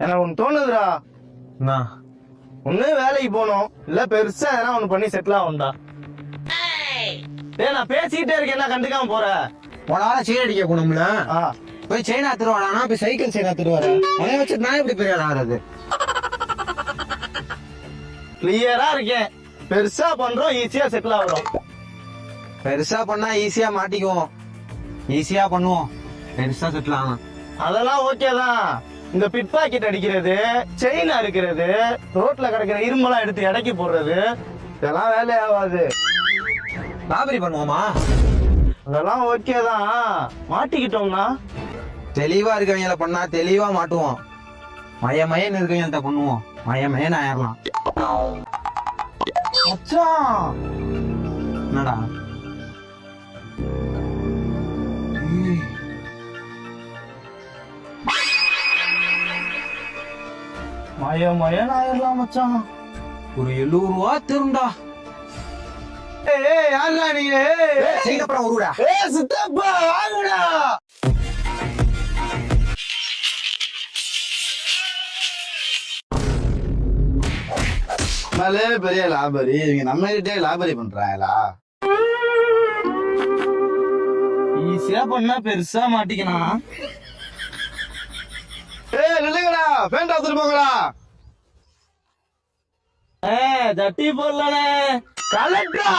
எனக்கு ஒண்ணு தோணுதுடா. என்ன? ஒண்ணு வேலைக்கு போகணும், இல்ல பெருசா எதனா ஒண்ணு பண்ணி செட்டில் ஆகும்டா. டேய் நான் பேசிக்கிட்டே இருக்கேன், என்ன கண்டுக்காம போற? உனால செயின் அடிக்க போனோம்ல, ஆ, போய் செயின் ஆத்துருவானா, போய் சைக்கிள் செயின் ஆத்துருவாரு. உனைய வச்சு நான் எப்படி பெரிய ஆள் ஆகிறது? கிளியரா இருக்கேன். பெருசா பண்றோம், ஈஸியா செட்டில் ஆகுறோம். பெருசா பண்ணா ஈஸியா மாட்டிக்குவோம், ஈஸியா பண்ணுவோம், பெருசா செட்டில் ஆகணும். அதெல்லாம் ஓகே தான். இந்த பிட் பாக்கெட் அடிக்கிறது, செயின் அறுக்கிறது, ரோட்ல கிடக்கிற இரும்பெல்லாம் எடுத்து எடைக்கு போடுறது, இதெல்லாம் வேலை ஆகாது. ராபரி பண்ணுவோமா? அதெல்லாம் ஓகே தான். மாட்டிக்கிட்டோம்னா தெளிவா இருக்கவங்கள பண்ணா தெளிவா மாட்டுவோம். மயமயன் இருக்கவங்க பண்ணுவோம், மயமயன் ஆயிரலாம். மச்சான், என்னடா? மயமயன் ஆயிரலாம் மச்சான். ஒரு 70 ரூபா திருண்டா. ஏய் யாருடா நீங்க? அப்புறம் ஒருடா. சித்தப்பா வாங்கடா. நம்மளே பெரிய லாபரி, இவங்க நம்ம கிட்டே லாபரி பண்றாங்களா? ஈஸியா பண்ணா பெருசா மாட்டிக்கலாம். ஏய் நில்லுங்கடா, பேண்ட் எடுத்துட்டு போங்கடா. ஜட்டி போடலனே கலெக்டா.